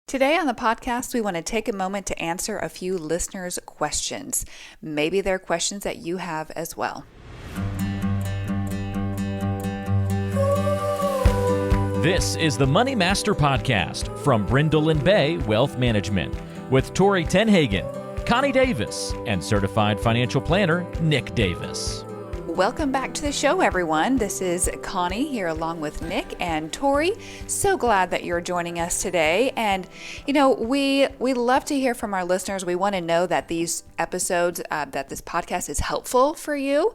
Today on the podcast, we want to take a moment to answer a few listeners' questions. Maybe they're questions that you have as well. This is the Money Master Podcast from Brindle and Bay Wealth Management with Tori Tenhagen, Connie Davis, and certified financial planner Nick Davis. Welcome back to the show, everyone. This is Connie here along with Nick and Tori. So glad that you're joining us today. And, we love to hear from our listeners. We want to know that these episodes, that this podcast is helpful for you.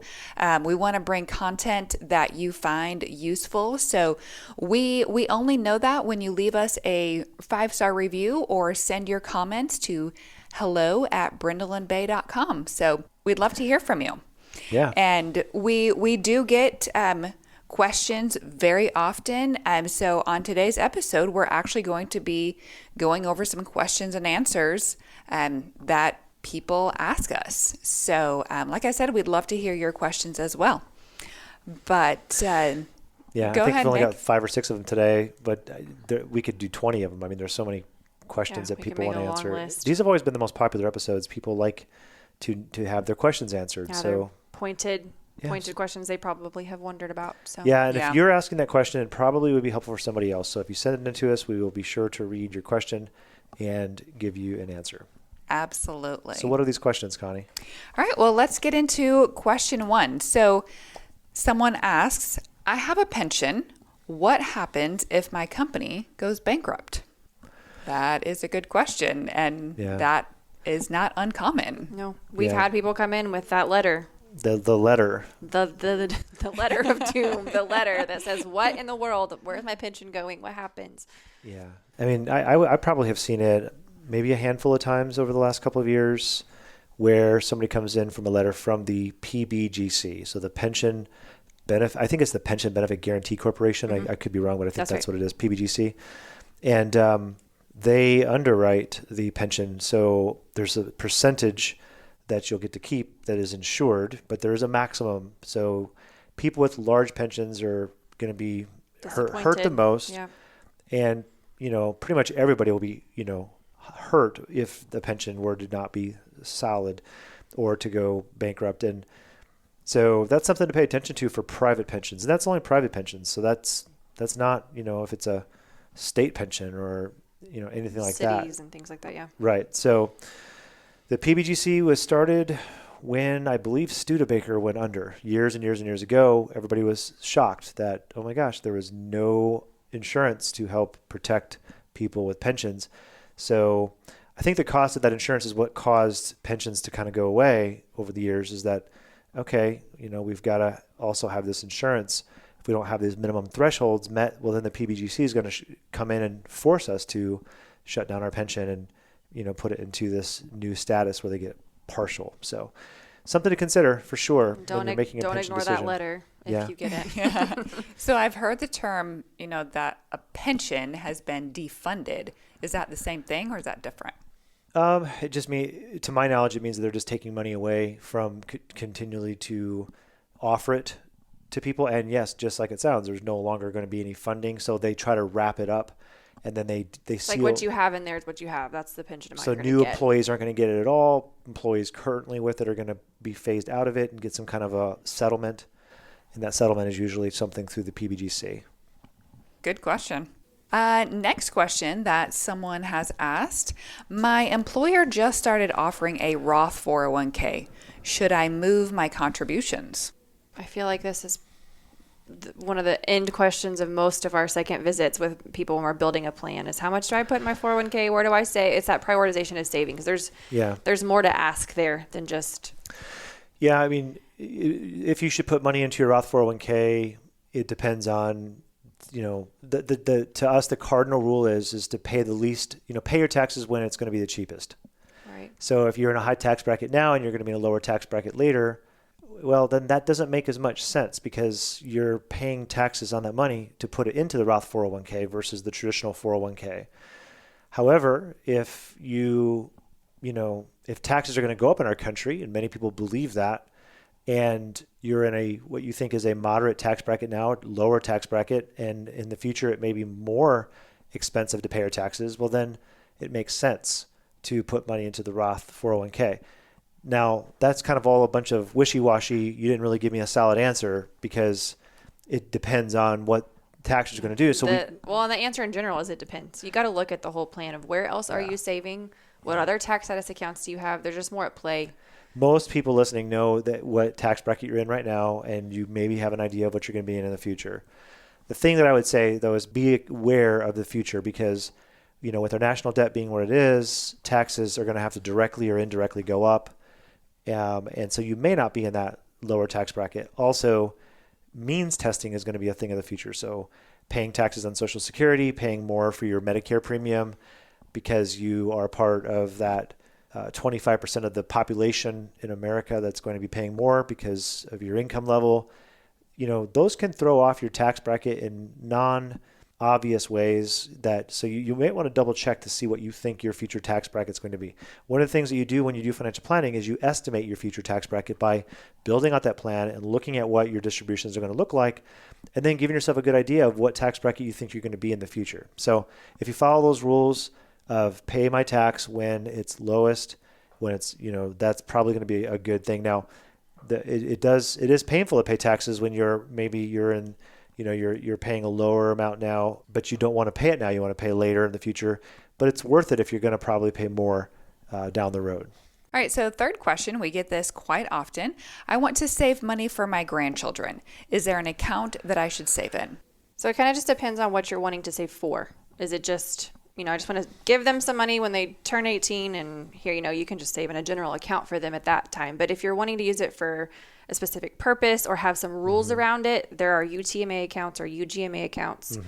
We want to bring content that you find useful. So we only know that when you leave us a 5-star review or send your comments to hello@brindleandbay.com. So we'd love to hear from you. Yeah. And we do get questions very often. So on today's episode, we're actually going to be going over some questions and answers that people ask us. So like I said, we'd love to hear your questions as well. But I go think ahead, we've only Nick. got 5 or 6 of them today, but we could do 20 of them. I mean, there's so many questions that we can people make want to a long answer. list. These have always been the most popular episodes. People like to have their questions answered. Yeah, So they're pointed Yes. questions they probably have wondered about. So yeah, and Yeah. if you're asking that question, it probably would be helpful for somebody else. So if you send it in to us, we will be sure to read your question and give you an answer. Absolutely. So what are these questions, Connie? All right, well, let's get into question 1. So someone asks, I have a pension. What happens if my company goes bankrupt? That is a good question, and Yeah. that is not uncommon. no, we've Yeah. had people come in with that letter, The letter. the letter of doom, the letter that says, "What in the world? Where's my pension going? What happens?" Yeah. I mean, I probably have seen it maybe a handful of times over the last couple of years where somebody comes in from a letter from the PBGC. So the pension benefit, I think it's the Pension Benefit Guarantee Corporation. I could be wrong, but I think that's right. what it is, PBGC. And they underwrite the pension. So there's a percentage that you'll get to keep that is insured, but there is a maximum. So people with large pensions are going to be hurt the Disappointed. most. Yeah. And, pretty much everybody will be, hurt if the pension were to not be solid or to go bankrupt. And so that's something to pay attention to for private pensions. And that's only private pensions. So that's not, if it's a state pension or, anything like that. Cities and things like that. Yeah. Right. So the PBGC was started when I believe Studebaker went under years and years and years ago. Everybody was shocked that, oh my gosh, there was no insurance to help protect people with pensions. So I think the cost of that insurance is what caused pensions to kind of go away over the years, is that, okay, we've got to also have this insurance. If we don't have these minimum thresholds met, well, then the PBGC is going to come in and force us to shut down our pension and, put it into this new status where they get partial. So something to consider for sure when you're making a Don't pension ignore decision. that letter if Yeah. you get it. Yeah. So I've heard the term, that a pension has been defunded. Is that the same thing or is that different? It just to my knowledge, it means that they're just taking money away from continually to offer it to people. And yes, just like it sounds, there's no longer going to be any funding. So they try to wrap it up, and then they seal. Like what you have in there is what you have. That's the pension amount So you're new gonna get. employees aren't going to get it at all. Employees currently with it are going to be phased out of it and get some kind of a settlement. And that settlement is usually something through the PBGC. Good question. Next question that someone has asked. My employer just started offering a Roth 401k. Should I move my contributions? I feel like this is one of the end questions of most of our second visits with people when we're building a plan is how much do I put in my 401k? Where do I say? It's that prioritization of saving because there's more to ask there than just. Yeah, I mean, if you should put money into your Roth 401k, it depends on, to us, the cardinal rule is to pay the least, pay your taxes when it's going to be the cheapest. Right. So if you're in a high tax bracket now and you're going to be in a lower tax bracket later, well, then that doesn't make as much sense because you're paying taxes on that money to put it into the Roth 401k versus the traditional 401k. However, if if taxes are going to go up in our country, and many people believe that, and you're in what you think is a moderate tax bracket now, lower tax bracket, and in the future it may be more expensive to pay your taxes, well then it makes sense to put money into the Roth 401k. Now, that's kind of all a bunch of wishy-washy. You didn't really give me a solid answer because it depends on what taxes are going to do. So and the answer in general is it depends. You got to look at the whole plan of where else are you saving? What other tax status accounts do you have? There's just more at play. Most people listening know that what tax bracket you're in right now, and you maybe have an idea of what you're going to be in the future. The thing that I would say, though, is be aware of the future because, with our national debt being what it is, taxes are going to have to directly or indirectly go up. And so you may not be in that lower tax bracket. Also, means testing is going to be a thing of the future. So paying taxes on Social Security, paying more for your Medicare premium because you are part of that 25% of the population in America that's going to be paying more because of your income level. Those can throw off your tax bracket in non-obvious ways so you may want to double check to see what you think your future tax bracket is going to be. One of the things that you do when you do financial planning is you estimate your future tax bracket by building out that plan and looking at what your distributions are going to look like and then giving yourself a good idea of what tax bracket you think you're going to be in the future. So if you follow those rules of pay my tax when it's lowest, when it's, that's probably going to be a good thing. Now, it is painful to pay taxes when you're in, you're paying a lower amount now, but you don't want to pay it now. You want to pay later in the future, but it's worth it if you're going to probably pay more down the road. All right, so third question, we get this quite often. I want to save money for my grandchildren. Is there an account that I should save in? So it kind of just depends on what you're wanting to save for. Is it just, I just want to give them some money when they turn 18 and here, you can just save in a general account for them at that time. But if you're wanting to use it for a specific purpose or have some rules around it, there are UTMA accounts or UGMA accounts.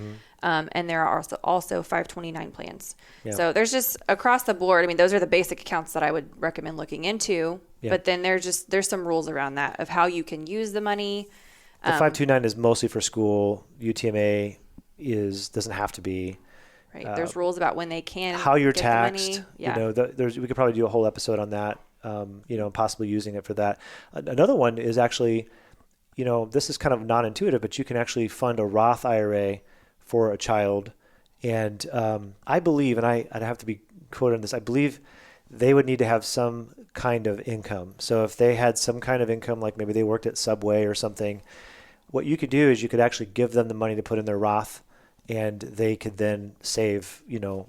And there are also 529 plans. Yeah. So there's just across the board. Those are the basic accounts that I would recommend looking into. Yeah. But then there's some rules around that of how you can use the money. The 529 is mostly for school. UTMA doesn't have to be. Right. There's rules about when they can. How you're get taxed. The money. Yeah. We could probably do a whole episode on that. Possibly using it for that. Another one is actually, this is kind of non-intuitive, but you can actually fund a Roth IRA for a child. And I believe, and I'd have to be quoted on this, I believe they would need to have some kind of income. So if they had some kind of income, like maybe they worked at Subway or something, what you could do is you could actually give them the money to put in their Roth and they could then save,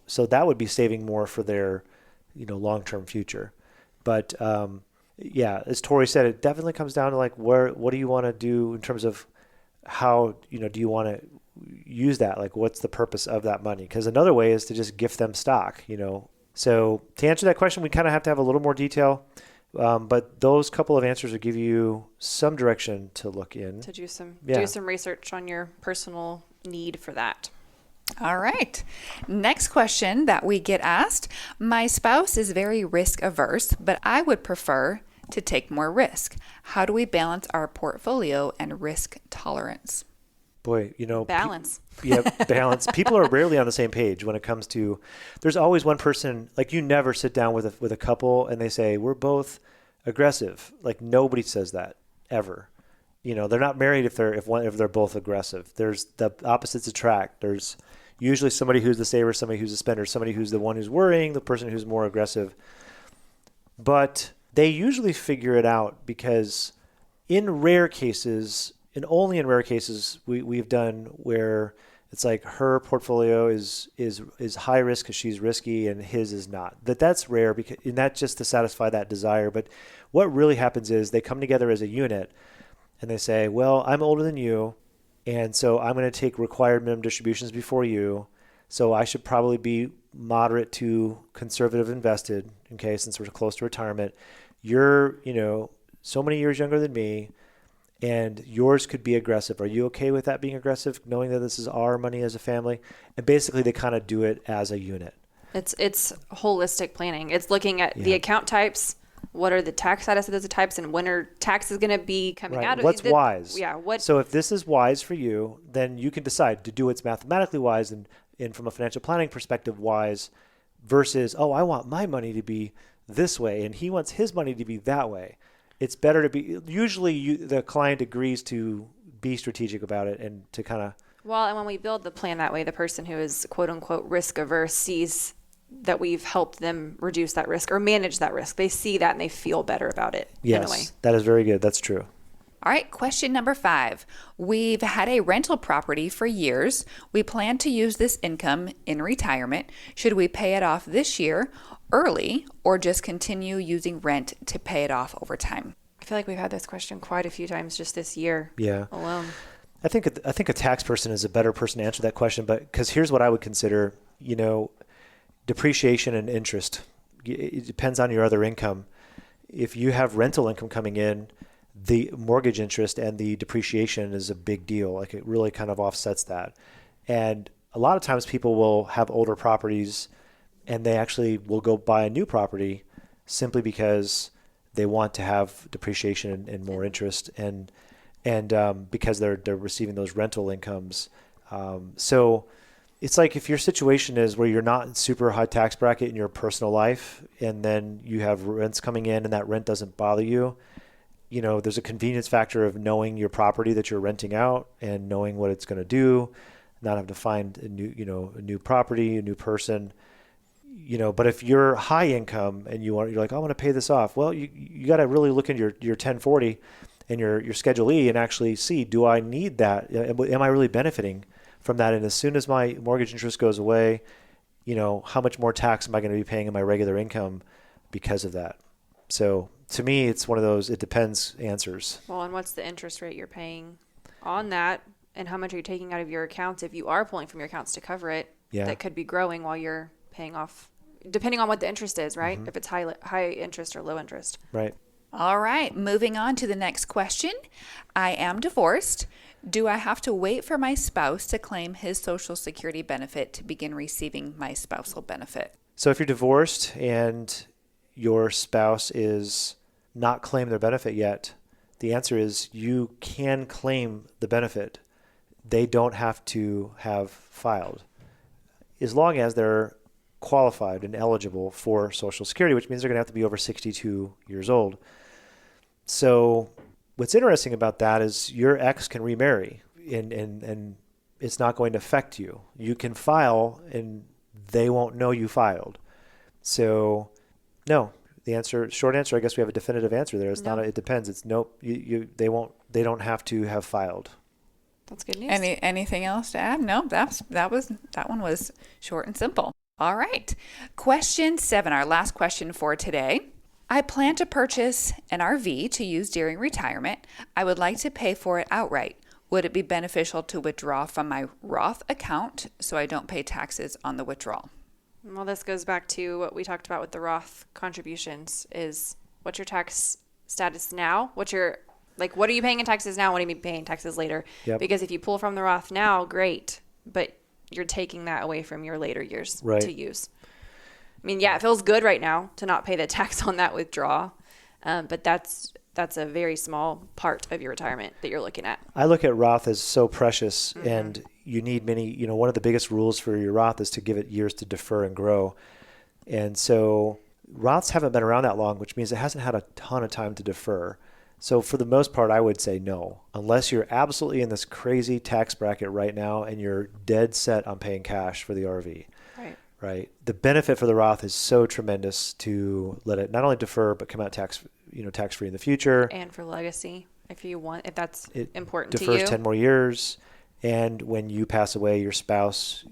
so that would be saving more for their, long-term future. But as Tori said, it definitely comes down to what do you want to do in terms of how, do you want to use that? Like, what's the purpose of that money? Because another way is to just gift them stock, So to answer that question, we kind of have to have a little more detail. But those couple of answers will give you some direction to look in. To do some research on your personal need for that. All right. Next question that we get asked. My spouse is very risk averse, but I would prefer to take more risk. How do we balance our portfolio and risk tolerance? Boy, balance. Balance. People are rarely on the same page when it comes to, there's always one person, like you never sit down with a couple and they say, we're both aggressive. Like nobody says that ever. They're not married if they're both aggressive. There's the opposites attract. There's usually somebody who's the saver, somebody who's the spender, somebody who's the one who's worrying, the person who's more aggressive. But they usually figure it out because in rare cases, and only in rare cases, we've done where it's like her portfolio is high risk because she's risky and his is not. That's rare and that's just to satisfy that desire. But what really happens is they come together as a unit and they say, well, I'm older than you, and so I'm going to take required minimum distributions before you. So I should probably be moderate to conservative invested, okay, since we're close to retirement. You're, so many years younger than me, and yours could be aggressive. Are you okay with that being aggressive, knowing that this is our money as a family? And basically they kind of do it as a unit. It's holistic planning. It's looking at the account types. What are the tax status of those types, and when are taxes going to be coming out of what's wise? Yeah. So if this is wise for you, then you can decide to do what's mathematically wise and from a financial planning perspective wise versus, I want my money to be this way and he wants his money to be that way. It's better to be, usually the client agrees to be strategic about it and to kind of. Well, and when we build the plan that way, the person who is quote unquote risk averse sees that we've helped them reduce that risk or manage that risk. They see that and they feel better about it. Yes, in a way. that is very good. That's true. All right, question number 5. We've had a rental property for years. We plan to use this income in retirement. Should we pay it off this year early or just continue using rent to pay it off over time? I feel like we've had this question quite a few times just this year alone. I think a tax person is a better person to answer that question, but because here's what I would consider, depreciation and interest. It depends on your other income. If you have rental income coming in, the mortgage interest and the depreciation is a big deal. Like it really kind of offsets that. And a lot of times people will have older properties and they actually will go buy a new property simply because they want to have depreciation and more interest and because they're receiving those rental incomes. So it's like if your situation is where you're not in super high tax bracket in your personal life and then you have rents coming in and that rent doesn't bother you, there's a convenience factor of knowing your property that you're renting out and knowing what it's going to do, not have to find a new property, a new person, but if you're high income and you're like, I want to pay this off. Well, you got to really look at your 1040 and your Schedule E and actually see, do I need that? Am I really benefiting from that? And as soon as my mortgage interest goes away, how much more tax am I going to be paying in my regular income because of that? So to me, it's one of those, it depends answers. Well, and what's the interest rate you're paying on that? And how much are you taking out of your accounts if you are pulling from your accounts to cover it? Yeah. That could be growing while you're paying off, depending on what the interest is, right? Mm-hmm. If it's high interest or low interest. Right. All right, moving on to the next question. I am divorced. Do I have to wait for my spouse to claim his Social Security benefit to begin receiving my spousal benefit? So if you're divorced and your spouse is not claiming their benefit yet, the answer is you can claim the benefit. They don't have to have filed as long as they're qualified and eligible for Social Security, which means they're going to have to be over 62 years old. So what's interesting about that is your ex can remarry and it's not going to affect you. You can file and they won't know you filed. So no, short answer, I guess we have a definitive answer there. It's No. not, it depends. It's nope. They don't have to have filed. That's good news. Anything else to add? No, that one was short and simple. All right. Question 7, our last question for today. I plan to purchase an RV to use during retirement. I would like to pay for it outright. Would it be beneficial to withdraw from my Roth account so I don't pay taxes on the withdrawal? Well, this goes back to what we talked about with the Roth contributions is what's your tax status now? What are you paying in taxes now? What are you paying taxes later? Yep. Because if you pull from the Roth now, great, but you're taking that away from your later years to use. I mean, yeah, it feels good right now to not pay the tax on that withdrawal, but that's a very small part of your retirement that you're looking at. I look at Roth as so precious, and you need many, one of the biggest rules for your Roth is to give it years to defer and grow. And so Roths haven't been around that long, which means it hasn't had a ton of time to defer. So for the most part, I would say no, unless you're absolutely in this crazy tax bracket right now and you're dead set on paying cash for the RV. Right. The benefit for the Roth is so tremendous to let it not only defer, but come out tax-free in the future. And for legacy, if that's important to you. Defers 10 more years. And when you pass away, your spouse,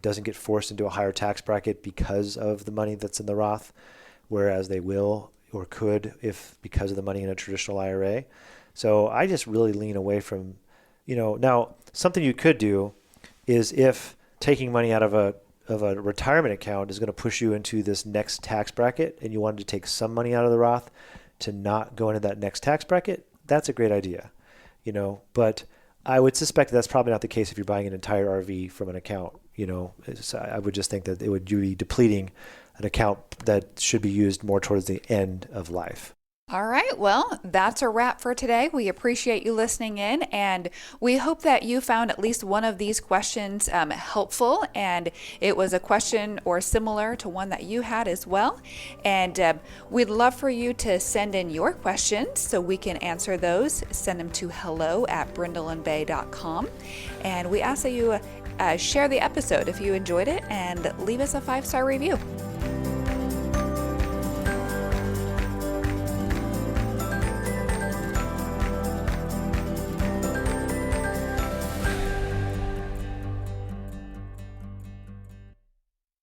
doesn't get forced into a higher tax bracket because of the money that's in the Roth, whereas they will or could because of the money in a traditional IRA. So I just really lean away from, now something you could do is if taking money out of a retirement account is going to push you into this next tax bracket and you wanted to take some money out of the Roth to not go into that next tax bracket, that's a great idea, but I would suspect that's probably not the case if you're buying an entire RV from an account. I would just think that it would be depleting an account that should be used more towards the end of life. All right. Well, that's a wrap for today. We appreciate you listening in, and we hope that you found at least one of these questions helpful, and it was a question or similar to one that you had as well. And we'd love for you to send in your questions so we can answer those. Send them to hello@brindleandbay.com. And we ask that you share the episode if you enjoyed it, and leave us a 5-star review.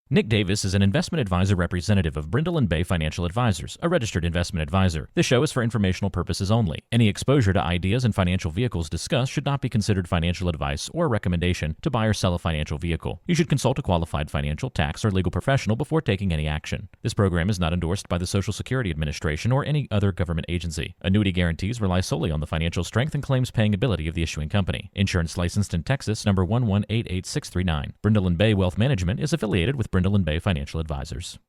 Nick Davis is an investment advisor representative of Brindle & Bay Financial Advisors, a registered investment advisor. This show is for informational purposes only. Any exposure to ideas and financial vehicles discussed should not be considered financial advice or a recommendation to buy or sell a financial vehicle. You should consult a qualified financial, tax, or legal professional before taking any action. This program is not endorsed by the Social Security Administration or any other government agency. Annuity guarantees rely solely on the financial strength and claims paying ability of the issuing company. Insurance licensed in Texas, number 1188639. Brindle & Bay Wealth Management is affiliated with Brindle & Bay Financial Advisors.